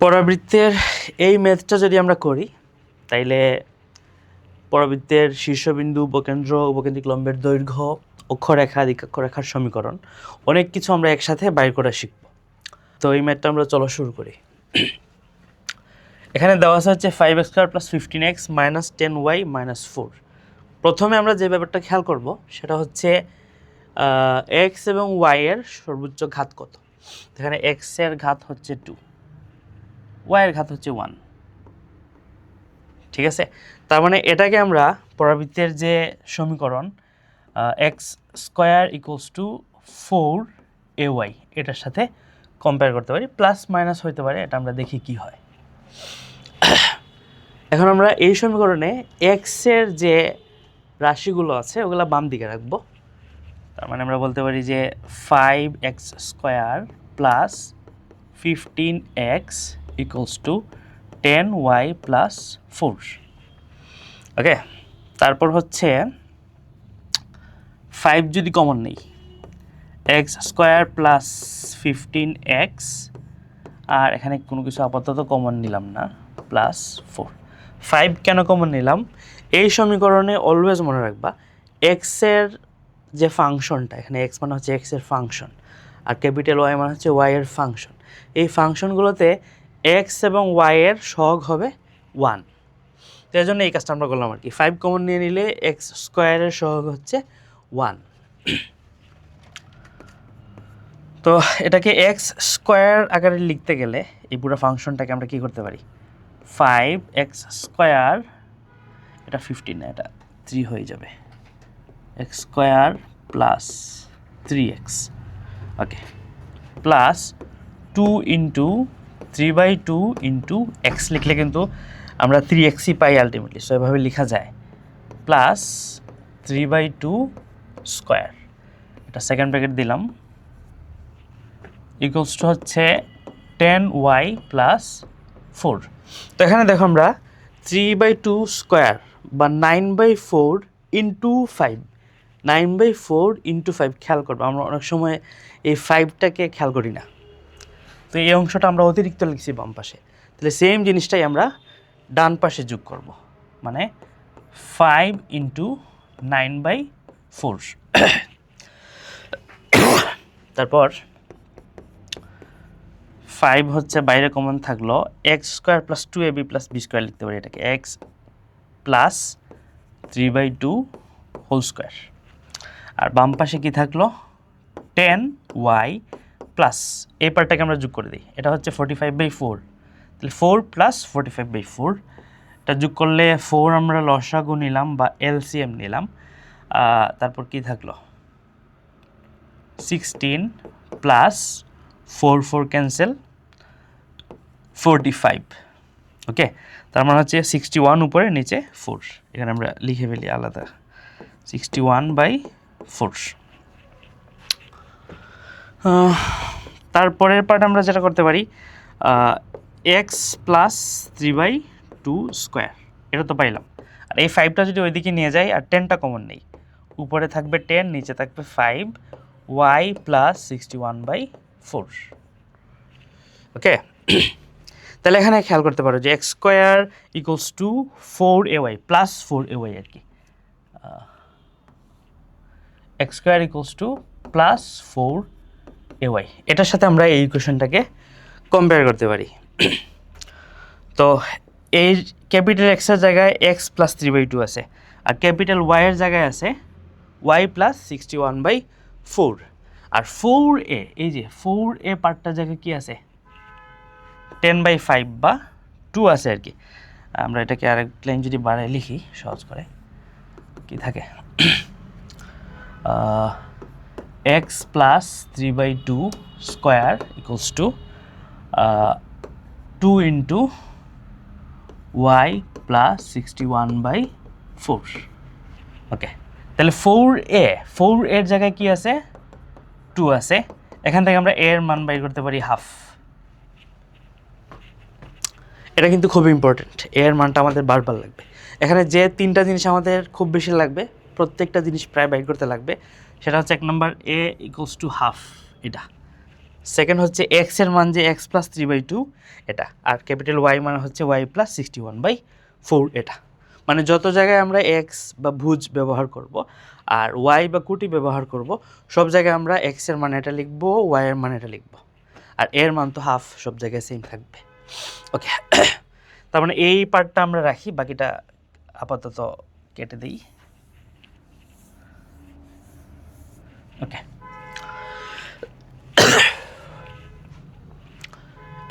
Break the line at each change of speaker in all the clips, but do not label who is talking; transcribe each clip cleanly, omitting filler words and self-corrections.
পরাবৃত্তের এই ম্যাথটা যদি আমরা করি তাইলে পরাবৃত্তের শীর্ষবিন্দু, উপকেন্দ্র, উপকেন্দ্রিক লম্বের দৈর্ঘ্য, অক্ষরেখা, দিক্যাক্ষরেখার সমীকরণ অনেক কিছু আমরা একসাথে বাইর করা শিখব। তো এই ম্যাথটা আমরা চলো শুরু করি। এখানে দেওয়া আছে হচ্ছে 5x² + 15x - 10y - 4। প্রথমে আমরা যে ব্যাপারটা খেয়াল করব সেটা হচ্ছে x এবং y এর সর্বোচ্চ ঘাত কত। এখানে x এর ঘাত হচ্ছে 2, y এর ঘাত হচ্ছে 1। ঠিক আছে, তার মানে এটাকে আমরা পরাবৃত্তের যে সমীকরণ x² = 4ay এটার সাথে কম্পেয়ার করতে পারি, প্লাস মাইনাস হইতে পারে, এটা আমরা দেখি কি হয়। এখন আমরা এই সমীকরণে x এর যে রাশিগুলো আছে ওগুলো বাম দিকে রাখবো। তার মানে আমরা বলতে পারি যে 5x² + 15x = 10y + 4। ওকে, তারপর হচ্ছে 5 যদি কমন নেই, x² + 15x, আর এখানে কোনো কিছু আপাতত কমন নিলাম না, +4। 5 কেন কমন নিলাম? এই সমীকরণে অলওয়েজ মনে রাখবা x এর যে ফাংশনটা, এখানে x মানে হচ্ছে x এর ফাংশন আর ক্যাপিটাল Y মানে হচ্ছে y এর ফাংশন। এই ফাংশনগুলোতে x এবং y এর সহগ হবে 1। তো এই জন্য এই কাজটা আমরা করলাম আর কি। 5 কমন নিয়ে নিলে x² এর সহগ হচ্ছে 1। তো এটাকে x² আকারে লিখতে গেলে এই পুরো ফাংশনটাকে আমরা কি করতে পারি, 5x², এটা 15 না, এটা 3 হয়ে যাবে, x² + 3x, ওকে, প্লাস 2 × 3/2 × x লিখলে কিন্তু আমরা 3xই পাই আলটিমেটলি, সো এভাবে লেখা যায়, প্লাস 3/2², এটা সেকেন্ড ব্র্যাকেট দিলাম, ইকুয়ালস টু হচ্ছে 10y + 4। তো এখানে দেখো আমরা 3/2² বা 9/4 × 5, 9/4 × 5 খেয়াল করবো, আমরা অনেক সময় এই 5টাকে খেয়াল করি না। তো এই অংশটা আমরা অতিরিক্ত লিখছি বাম পাশে, তাহলে সেম জিনিসটাই আমরা ডান পাশে যোগ করব, মানে 5 × 9/4। তারপর 5 হচ্ছে বাইরে কমন থাকলো, x² + 2ab + b² লিখতে পারি, এটাকে x + 3/2² আর বাম পাশে কি থাকলো, 10y প্লাস এই পার্টটাকে আমরা যোগ করে দিই, এটা হচ্ছে 45/4, তাহলে 4 + 45/4, এটা যোগ করলে 4 আমরা লসাগু নিলাম বা এলসিএম নিলাম, তারপর কি থাকলো 16 + 4 ক্যান্সেল, 45। ওকে, তার মানে হচ্ছে 61 উপরে, নিচে 4, এখানে আমরা লিখে ফেলি আলাদা, 61/4। তারপরের পার্ট আমরা যেটা করতে পারি, x + 3/2², এটা তো পাইলাম, আর এই 5টা যদি ওইদিকে নিয়ে যাই আর 10টা কমন নেই, উপরে থাকবে 10, নিচে থাকবে 5, y + 61/4। ওকে, তাহলে এখানে খেয়াল করতে পারো যে x² = 4ay + 4ay আর কি, x² = +4ay, এটার সাথে আমরা এই ইকুয়েশনটাকে কম্পেয়ার করতে পারি। তো এই ক্যাপিটাল X এর জায়গায় x + 3/2 আছে, আর ক্যাপিটাল Y এর জায়গায় আছে y + 61/4, আর 4a, এই যে 4a পার্টটার জায়গায় কি আছে, 10/5 বা 2 আছে আর কি। আমরা এটাকে আরেক লাইন যদি বাড়ায় লিখি সহজ করে, কি থাকে, x + 3/2² = 2 × y + 61/4। ওকে, তাহলে 4a এর জায়গায় কি আছে, 2 আছে, এখান থেকে আমরা a এর মান বাইর করতে পারি হাফ। এটা কিন্তু খুব ইম্পর্টেন্ট, a এর মানটা আমাদের বারবার লাগবে। এখানে যে 3টা জিনিস আমাদের খুব বেশি লাগবে, প্রত্যেকটা জিনিস প্রায় বাইর করতে লাগবে, সেটা হচ্ছে 1 নম্বর a = হাফ, এটা সেকেন্ড হচ্ছে এক্স এর মান যে এক্স প্লাস 3/2 এটা, আর ক্যাপিটাল ওয়াই মানে হচ্ছে ওয়াই প্লাস 61/4 এটা। মানে যত জায়গায় আমরা এক্স বা ভুজ ব্যবহার করব আর ওয়াই বা কুটি ব্যবহার করব, সব জায়গায় আমরা এক্স এর মান এটা লিখব, ওয়াই এর মান এটা লিখব, আর এর মান তো হাফ, সব জায়গায় সেম থাকবে। ওকে, তার মানে এই পার্টটা আমরা রাখি, বাকিটা আপাতত কেটে দিই। ওকে,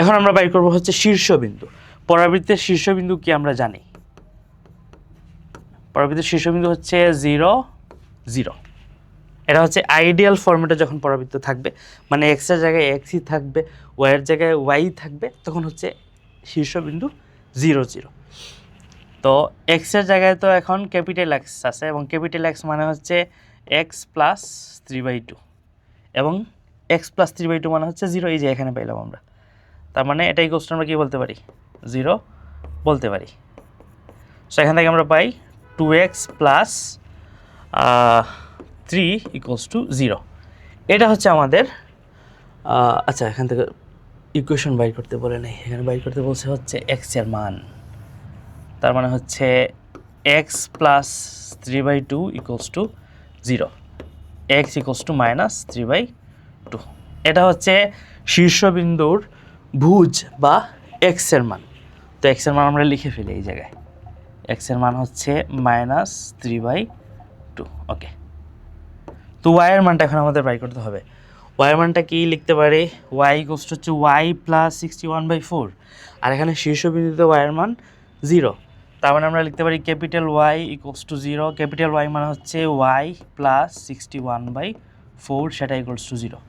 এখন আমরা বাইর করব হচ্ছে শীর্ষবিন্দু। পরাবৃত্তের শীর্ষবিন্দু কি আমরা জানি? পরাবৃত্তের শীর্ষবিন্দু হচ্ছে 0 0। এটা হচ্ছে আইডিয়াল ফরম্যাটে যখন পরাবৃত্ত থাকবে, মানে এক্স এর জায়গায় এক্সই থাকবে, ওয়াই এর জায়গায় ওয়াই থাকবে, তখন হচ্ছে শীর্ষবিন্দু 0 0। তো এক্স এর জায়গায় তো এখন ক্যাপিটাল এক্স আছে, এবং ক্যাপিটাল এক্স মানে হচ্ছে এক্স প্লাস 3/2, এবং এক্স প্লাস 3/2 মানে হচ্ছে 0, এই যে এখানে পাইলাম আমরা। তার মানে এটাই কোশ্চেন আমরা কী বলতে পারি? 0 বলতে পারি। সো এখান থেকে আমরা পাই 2x প্লাস 3 = 0। এটা হচ্ছে আমাদের আচ্ছা, এখান থেকে ইকুয়েশন বাইর করতে বলে নেই, এখানে বাইর করতে বলছে হচ্ছে এক্স এর মান। তার মানে হচ্ছে এক্স প্লাস 3/2 = 0, এক্স -3/2। এটা হচ্ছে শীর্ষবিন্দুর ভুজ বা এক্স এর মান। তো এক্স এর মান আমরা লিখে ফেলি এই জায়গায়, এক্স এর মান হচ্ছে -3/2। ওকে, তো ওয়াই এর মানটা এখন আমাদের বাই করতে হবে। ওয়াই এর মানটা কি লিখতে পারি? ওয়াই হচ্ছে ওয়াই প্লাস 61/4, আর এখানে শীর্ষবিন্দুতে ওয়াই এর মান 0। তার মানে আমরা লিখতে পারি ক্যাপিটাল ওয়াই = 0, ক্যাপিটাল ওয়াই মানে হচ্ছে ওয়াই প্লাস 61/4, সেটা = 0।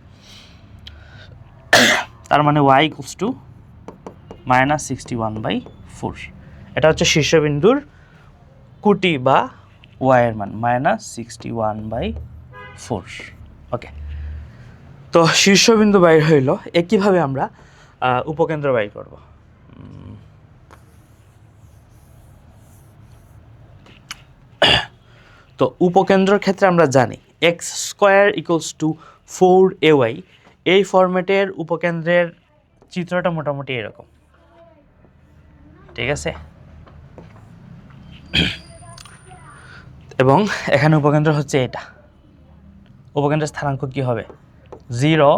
তার মানে ওয়াই = -61/4। এটা হচ্ছে শীর্ষবিন্দুর কুটি বা ওয়াই এর মান -61/4। ওকে, তো শীর্ষবিন্দু বাইর হইল। একইভাবে আমরা উপকেন্দ্র বাইর করব। তো উপকেন্দ্রের ক্ষেত্রে আমরা জানি x² = 4ay। এই ফরম্যাটের উপকেন্দ্রের চিত্রটা মোটামুটি এরকম, ঠিক আছে? এবং এখানে উপকেন্দ্র হচ্ছে এটা। উপকেন্দ্রের স্থানাঙ্ক কি হবে? 0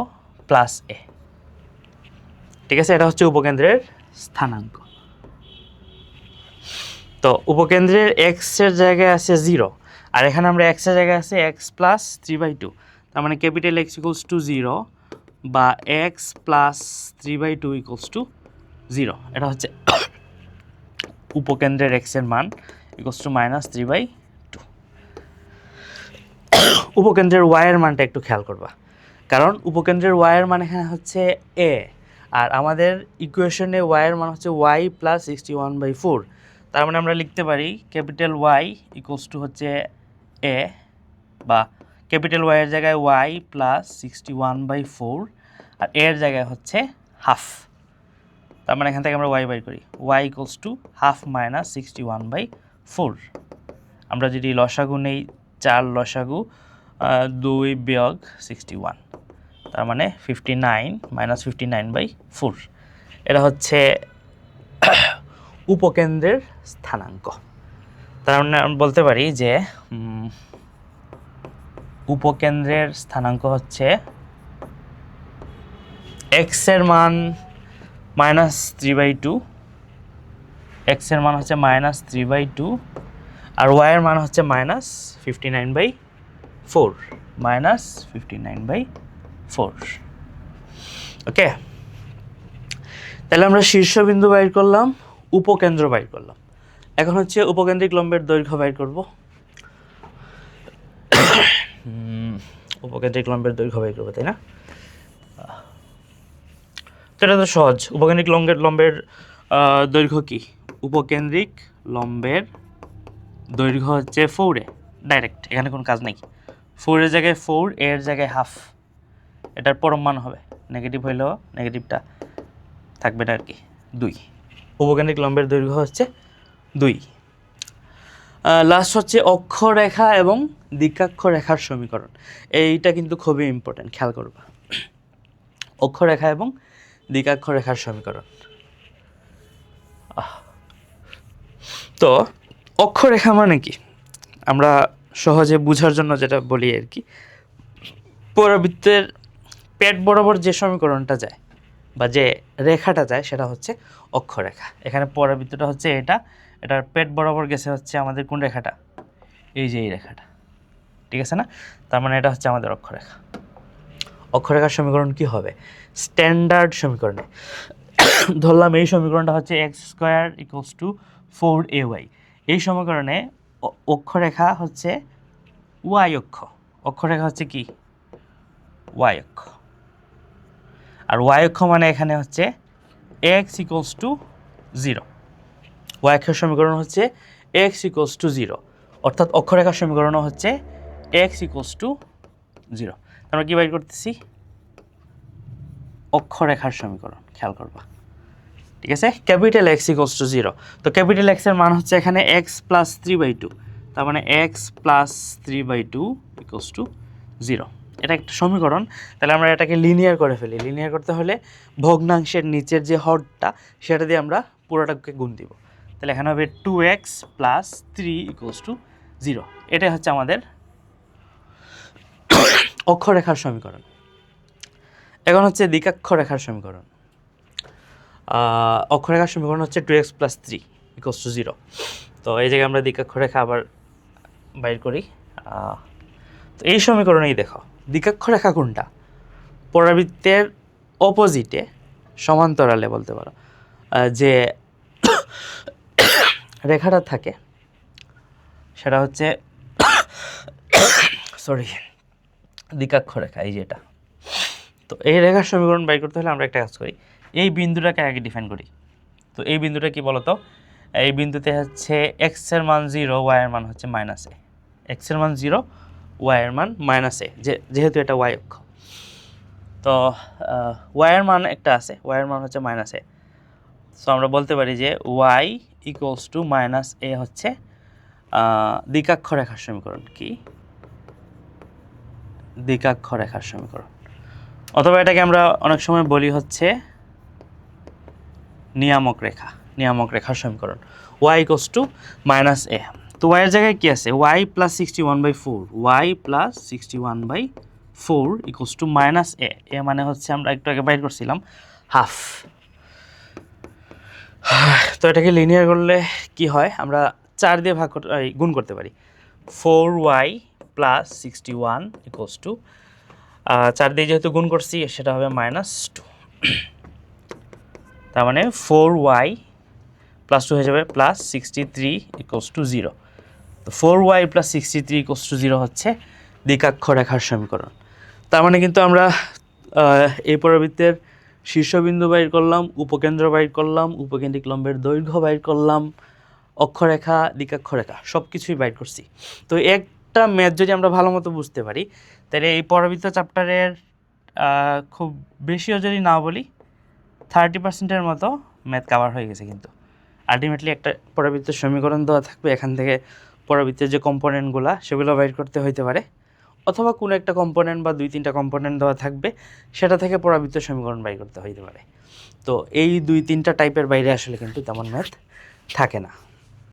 + a, ঠিক আছে? এটা হচ্ছে উপকেন্দ্রের স্থানাঙ্ক। তো উপকেন্দ্রের এক্স এর জায়গায় আছে 0, আর এখানে আমরা এক্স এর জায়গায় আছে এক্স প্লাস 3/2। তার মানে ক্যাপিটাল এক্স = 0 বা এক্স প্লাস 3/2 = 0। এটা হচ্ছে উপকেন্দ্রের এক্স এর মান = -3/2। উপকেন্দ্রের ওয়াই এর মানটা একটু খেয়াল করবা, কারণ উপকেন্দ্রের ওয়াই এর মান এখানে হচ্ছে এ, আর আমাদের ইকুয়েশনে ওয়াই এর মান হচ্ছে ওয়াই প্লাস 61/4। তার মানে আমরা লিখতে পারি ক্যাপিটাল ওয়াই হচ্ছে এ, বা ক্যাপিটাল ওয়াই এর জায়গায় ওয়াই প্লাস 61/4, আর এর জায়গায় হচ্ছে হাফ। তার মানে এখান থেকে আমরা ওয়াই বাই করি, ওয়াই ½ - 61/4। আমরা যদি লসাগু নেই, 4 লসাগু 2 বিয়োগ 61, তার মানে 59 - 59/4। এটা হচ্ছে উপকেন্দ্রের স্থানাঙ্ক। তার মানে আমরা বলতে পারি যে উপকেন্দ্রের স্থানাঙ্ক হচ্ছে এক্স এর মান -3/2, এক্স এর মান হচ্ছে -3/2, আর ওয়াই এর মান হচ্ছে -59/4, -59/4। ওকে, তাহলে আমরা শীর্ষবিন্দু বাইর করলাম, উপকেন্দ্র বাইর করলাম। এখন হচ্ছে উপকেন্দ্রিক লম্বের দৈর্ঘ্য বাইর করব। উপকেন্দ্রিক লম্বের দৈর্ঘ্য বাইর করবো, তাই না? এটা তো সহজ। উপকেন্দ্রিক লম্বের দৈর্ঘ্য কি? উপকেন্দ্রিক লম্বের দৈর্ঘ্য হচ্ছে 4a, ডাইরেক্ট, এখানে কোনো কাজ নেই। 4 এর জায়গায় 4, এর জায়গায় হাফ, এটার পরম মান হবে, নেগেটিভ হইলেও নেগেটিভটা থাকবে না আর কি, 2। উপকেন্দ্রিক লম্বের দৈর্ঘ্য হচ্ছে 2। লাস্ট হচ্ছে অক্ষরেখা এবং দিকাক্ষ রেখার সমীকরণ। এইটা কিন্তু খুবই ইম্পর্টেন্ট, খেয়াল করবা। অক্ষরেখা এবং দ্বিকাক্ষরেখার সমীকরণ। তো অক্ষরেখা মানে কি, আমরা সহজে বোঝার জন্য যেটা বলি আর কি, পরাবৃত্তের পেট বরাবর যে সমীকরণটা যায় বা যে রেখাটা যায় সেটা হচ্ছে অক্ষরেখা। এখানে পরাবৃত্তটা হচ্ছে এটার পেট বরাবর গেছে হচ্ছে আমাদের কোন রেখাটা, এই যে এই রেখাটা, ঠিক আছে না? তার মানে এটা হচ্ছে আমাদের অক্ষরেখা। অক্ষরেখার সমীকরণ কি হবে? স্ট্যান্ডার্ড সমীকরণে ধরলাম এই সমীকরণটা হচ্ছে x² = 4ay। এই সমীকরণে অক্ষরেখা হচ্ছে y অক্ষ, অক্ষরেখা হচ্ছে কি y অক্ষ, আর y অক্ষ মানে এখানে হচ্ছে x = 0। y অক্ষের সমীকরণ হচ্ছে x = 0, অর্থাৎ অক্ষরেখার সমীকরণও হচ্ছে x = 0। আমরা কি বাইর করতেছি? অক্ষরেখার সমীকরণ, খেয়াল করবা, ঠিক আছে? ক্যাপিটাল x = 0, তো ক্যাপিটাল x এর মান হচ্ছে এখানে x + 3/2, তার মানে x + 3/2 = 0। এটা একটা সমীকরণ। তাহলে আমরা এটাকে লিনিয়ার করে ফেলি। লিনিয়ার করতে হলে ভগ্নাংশের নিচের যে হরটা সেটা দিয়ে আমরা পুরোটাকে গুণ দিব। তাহলে এখানে হবে 2x + 3 = 0। এটাই হচ্ছে আমাদের অক্ষরেখার সমীকরণ। এখন হচ্ছে দ্বিকাক্ষরেখার সমীকরণ। অক্ষরেখার সমীকরণ হচ্ছে 2x + 3 = 0। তো এই জায়গায় আমরা দ্বিকাক্ষরেখা আবার বাইর করি। তো এই সমীকরণেই দেখো দ্বিকাক্ষরেখা কোনটা, পরাবৃত্তের অপোজিটে সমান্তরালে বলতে পারো যে রেখাটা থাকে সেটা হচ্ছে দ্বিকাক্ষরেখা, এই যেটা। তো এই রেখার সমীকরণ বাইর করতে হলে আমরা একটা কাজ করি, এই বিন্দুটাকে আগে ডিফাইন করি। তো এই বিন্দুটা কি বলতো? এই বিন্দুতে হচ্ছে x এর মান 0, y এর মান হচ্ছে -a। x এর মান 0, y এর মান -a, যেহেতু এটা y অক্ষ। তো y এর মান একটা আছে, y এর মান হচ্ছে -a। সো আমরা বলতে পারি যে y = -a হচ্ছে দ্বিকাক্ষরেখার সমীকরণ। কি? দ্বিকাক্ষরেখার সমীকরণ। অথবা এটাকে আমরা অনেক সময় বলি হচ্ছে নিয়ামক রেখা, নিয়ামক রেখার সমীকরণ। y = -a। তো y এর জায়গায় কি আছে? y + 61/4, y + 61/4 = -a। এ মানে হচ্ছে আমরা একটু আগে বাইর করছিলাম হাফ। তো এটাকে লিনিয়ার করলে কি হয়? আমরা 4 দিয়ে গুণ করতে পারি। 4y + 61 = 4 দিয়ে যেহেতু গুণ করছি সেটা হবে -2। তার মানে 4y + 2 হয়ে যাবে +63 = 0। তো 4y + 63 = 0 হচ্ছে দ্বিকাক্ষরেখার সমীকরণ। তার মানে কিন্তু আমরা এই পরাবৃত্তের শীর্ষবিন্দু বাইর করলাম, উপকেন্দ্র বাইর করলাম, উপকেন্দ্রিক লম্বের দৈর্ঘ্য বাইর করলাম, অক্ষরেখা, দ্বিকাক্ষরেখা সব কিছুই বাইর করছি। তো একটা ম্যাথ যদি আমরা ভালো মতো বুঝতে পারি তাহলে এই পরাবৃত্ত চ্যাপ্টারের খুব বেশিও যদি না বলি 30%-এর মতো ম্যাথ কাভার হয়ে গেছে। কিন্তু আলটিমেটলি একটা পরাবৃত্তের সমীকরণ দেওয়া থাকবে, এখান থেকে পরাবৃত্তের যে কম্পোনেন্টগুলো সেগুলো বাইর করতে হইতে পারে, অথবা কোনো একটা কম্পোনেন্ট বা 2-3টা কম্পোনেন্ট দেওয়া থাকবে সেটা থেকে পরাবৃত্তের সমীকরণ বাইর করতে হইতে পারে। তো এই 2-3টা টাইপের বাইরে আসলে কিন্তু তেমন ম্যাথ থাকে না।